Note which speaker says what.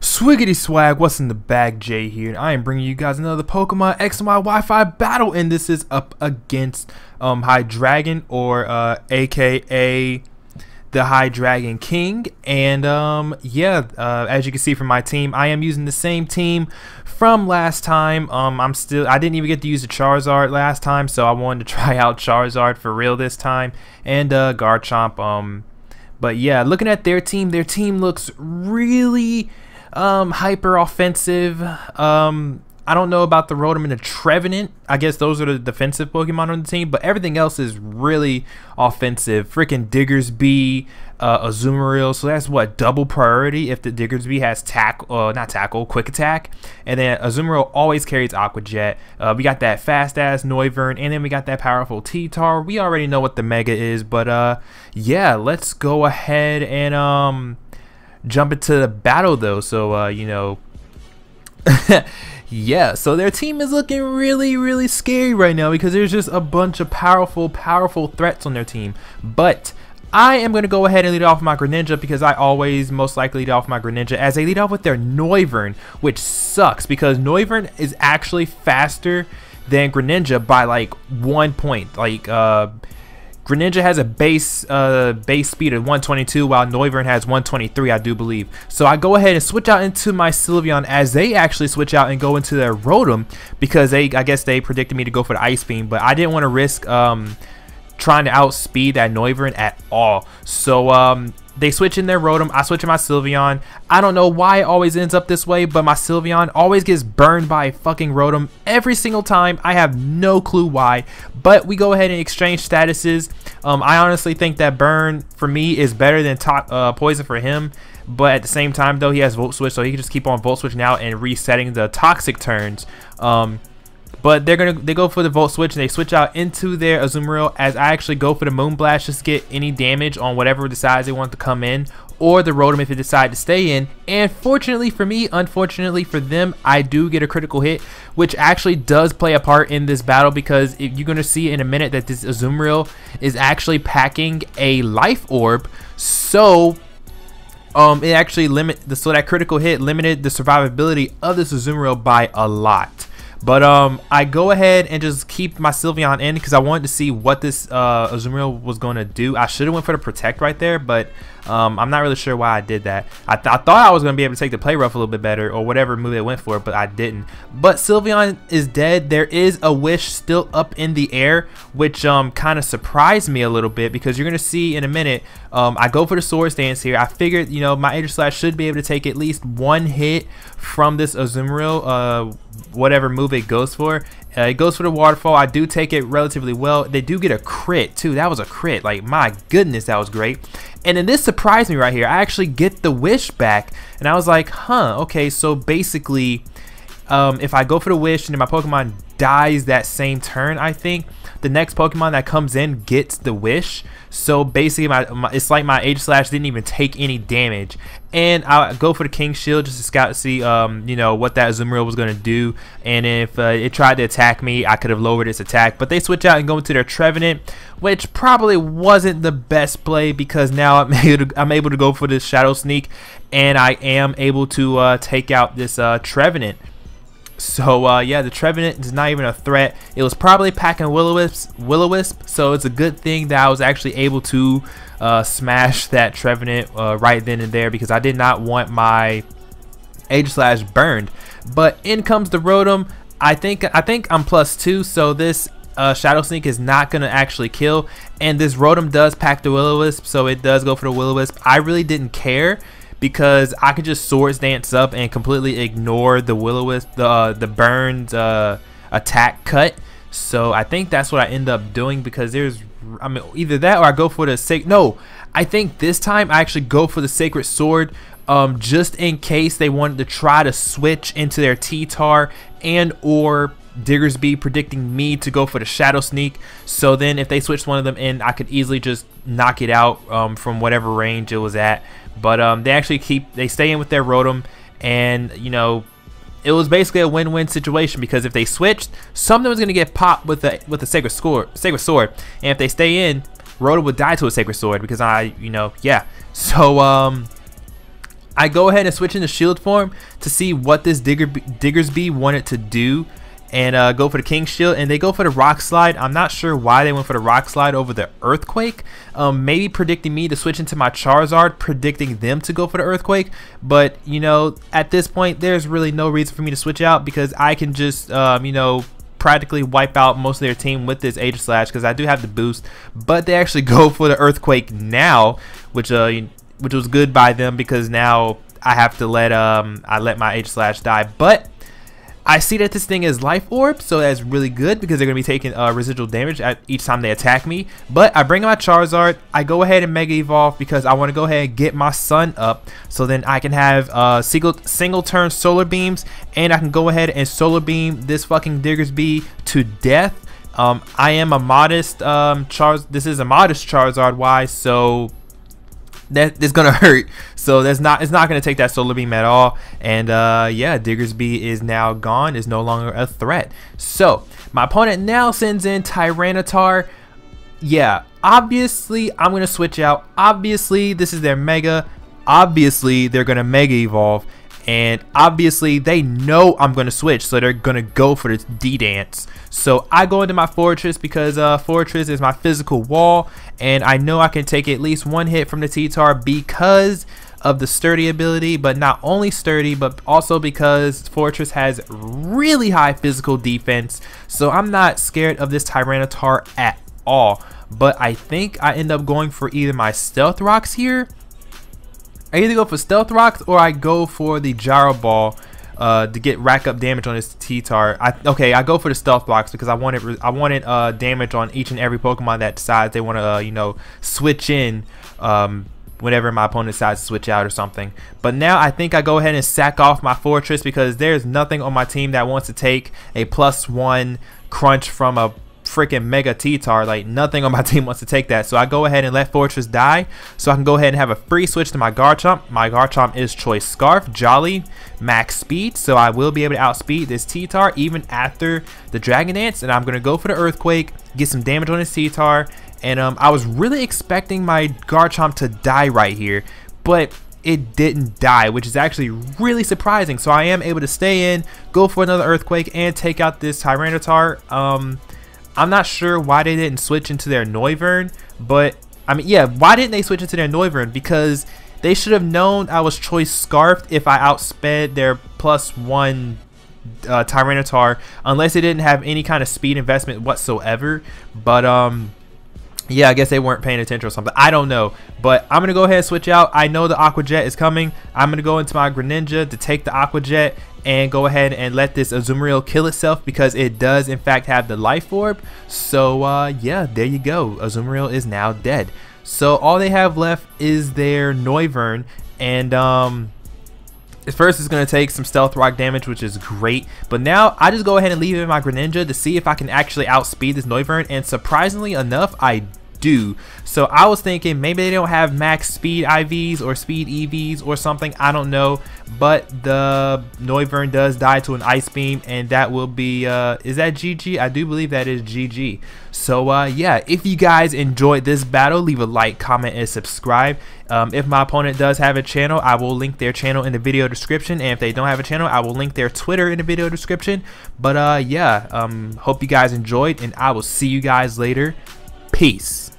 Speaker 1: Swiggity swag, what's in the bag? Jay here, and I am bringing you guys another Pokemon X and Y Wi-Fi battle, and this is up against Hydreigon, or aka TheHydreigonKing. And as you can see from my team, I am using the same team from last time. I didn't even get to use the Charizard last time, so I wanted to try out Charizard for real this time, and Garchomp. But yeah, looking at their team looks really hyper offensive. I don't know about the Rotom and the Trevenant. I guess those are the defensive Pokemon on the team, but everything else is really offensive. Freaking Diggersby, Azumarill, so that's what, double priority if the Diggersby has quick attack. And then Azumarill always carries Aqua Jet. We got that fast ass Noivern, and then we got that powerful T-Tar. We already know what the Mega is, but yeah, let's go ahead and jump into the battle though. So yeah, so their team is looking really scary right now because there's just a bunch of powerful threats on their team. But I am going to go ahead and lead off my Greninja because I always most likely lead off my Greninja, as they lead off with their Noivern, which sucks because Noivern is actually faster than Greninja by like 1 point. Like Greninja has a base speed of 122, while Noivern has 123, I do believe. So I go ahead and switch out into my Sylveon, as they actually switch out and go into their Rotom, because I guess they predicted me to go for the Ice Beam, but I didn't want to risk trying to outspeed that Noivern at all. So they switch in their Rotom, I switch in my Sylveon. I don't know why it always ends up this way, but my Sylveon always gets burned by a fucking Rotom every single time. I have no clue why, but we go ahead and exchange statuses. I honestly think that burn for me is better than poison for him, but at the same time though, he has Volt Switch, so he can just keep on Volt Switching out and resetting the toxic turns. But they go for the Volt Switch, and they switch out into their Azumarill, as I actually go for the Moonblast just to get any damage on whatever decides they want to come in, or the Rotom if it decides to stay in. And fortunately for me, unfortunately for them, I do get a critical hit, which actually does play a part in this battle, because you're going to see in a minute that this Azumarill is actually packing a Life Orb. So it actually so that critical hit limited the survivability of this Azumarill by a lot. But I go ahead and just keep my Sylveon in because I wanted to see what this Azumarill was going to do. I should have went for the Protect right there, but I'm not really sure why I did that. I thought I was going to be able to take the Play Rough a little bit better, or whatever move it went for, but I didn't. But Sylveon is dead. There is a Wish still up in the air, which kind of surprised me a little bit, because you're going to see in a minute. I go for the Sword Stance here. I figured, my Aegislash should be able to take at least one hit from this Azumarill, whatever move it goes for. It goes for the Waterfall. I do take it relatively well. They do get a crit too. That was a crit. Like, my goodness, that was great. And then this surprised me right here. I actually get the Wish back, and I was like, huh, okay, so basically if I go for the Wish and then my Pokemon dies that same turn, I think the next Pokemon that comes in gets the Wish. So basically it's like my Aegislash didn't even take any damage. And I go for the King Shield just to scout to see what that Azumarill was going to do, and if it tried to attack me, I could have lowered its attack. But they switch out and go into their Trevenant, which probably wasn't the best play, because now I'm able to go for this Shadow Sneak, and I am able to take out this Trevenant. So yeah, the Trevenant is not even a threat. It was probably packing Will-O-Wisp, so it's a good thing that I was actually able to smash that Trevenant right then and there, because I did not want my Aegislash burned. But in comes the Rotom. I think I'm +2, so this Shadow Sneak is not going to actually kill, and this Rotom does pack the Will-O-Wisp, so it does go for the Will-O-Wisp. I really didn't care, because I could just Swords Dance up and completely ignore the Will-O-Wisp, the burned attack cut. So I think that's what I end up doing, because either that or I go for the no, I think this time I actually go for the Sacred Sword, just in case they wanted to try to switch into their T-Tar, and or Diggersby predicting me to go for the Shadow Sneak. So then if they switched one of them in, I could easily just knock it out from whatever range it was at. But they stay in with their Rotom, and it was basically a win-win situation, because if they switched, something was going to get popped with the Sacred Sword, and if they stay in, Rotom would die to a Sacred Sword, because yeah. So I go ahead and switch into shield form to see what this Diggersby wanted to do, and go for the King Shield, and they go for the Rock Slide. I'm not sure why they went for the Rock Slide over the Earthquake. Maybe predicting me to switch into my Charizard, predicting them to go for the Earthquake. But, you know, at this point, there's really no reason for me to switch out because I can just, you know, practically wipe out most of their team with this Aegislash because I do have the boost. But they actually go for the Earthquake now, which was good by them because now I have to let my Aegislash die. But I see that this thing is Life Orb, so that's really good because they're going to be taking residual damage at each time they attack me. But I bring in my Charizard, I go ahead and Mega Evolve because I want to go ahead and get my Sun up so then I can have single turn Solar Beams, and I can go ahead and Solar Beam this fucking Diggersby to death. I am a modest this is a modest Charizard wise, so that is gonna hurt, so it's not gonna take that Solar Beam at all. And yeah, Diggersby is now gone, is no longer a threat. So my opponent now sends in Tyranitar. Yeah, obviously I'm gonna switch out. Obviously this is their Mega. Obviously they're gonna Mega Evolve, and obviously they know I'm gonna switch, so they're gonna go for the D-Dance. So I go into my Fortress because Fortress is my physical wall, and I know I can take at least one hit from the T-Tar because of the sturdy ability. But not only sturdy, but also because Fortress has really high physical defense, so I'm not scared of this Tyranitar at all. But I think I end up going for either my Stealth Rocks here. I either go for Stealth Rocks or I go for the Gyro Ball to get rack up damage on this T-Tar. Okay, I go for the Stealth Rocks because I wanted damage on each and every Pokemon that decides they want to you know, switch in whenever my opponent decides to switch out or something. But now I think I go ahead and sack off my Fortress because there's nothing on my team that wants to take a +1 crunch from a freaking Mega T-Tar. Like, nothing on my team wants to take that, so I go ahead and let Fortress die so I can go ahead and have a free switch to my Garchomp. My Garchomp is Choice Scarf, Jolly, max speed, so I will be able to outspeed this T-Tar even after the Dragon Dance. And I'm gonna go for the Earthquake, get some damage on this T-Tar. And I was really expecting my Garchomp to die right here, but it didn't die, which is actually really surprising. So I am able to stay in, go for another Earthquake, and take out this Tyranitar. I'm not sure why they didn't switch into their Noivern, but I mean, yeah, why didn't they switch into their Noivern? Because they should have known I was Choice Scarfed if I outsped their +1 Tyranitar, unless they didn't have any kind of speed investment whatsoever. But yeah, I guess they weren't paying attention or something. I don't know. But I'm going to go ahead and switch out. I know the Aqua Jet is coming. I'm going to go into my Greninja to take the Aqua Jet and go ahead and let this Azumarill kill itself because it does in fact have the Life Orb. So yeah, there you go. Azumarill is now dead. So all they have left is their Noivern, and first it's going to take some Stealth Rock damage, which is great. But now I just go ahead and leave it in my Greninja to see if I can actually outspeed this Noivern, and surprisingly enough I do. So I was thinking maybe they don't have max speed IVs or speed EVs or something, I don't know. But the Noivern does die to an Ice Beam, and that will be is that GG? I do believe that is GG. So yeah, if you guys enjoyed this battle, leave a like, comment, and subscribe. If my opponent does have a channel, I will link their channel in the video description, and if they don't have a channel, I will link their Twitter in the video description. But yeah, hope you guys enjoyed, and I will see you guys later. Peace.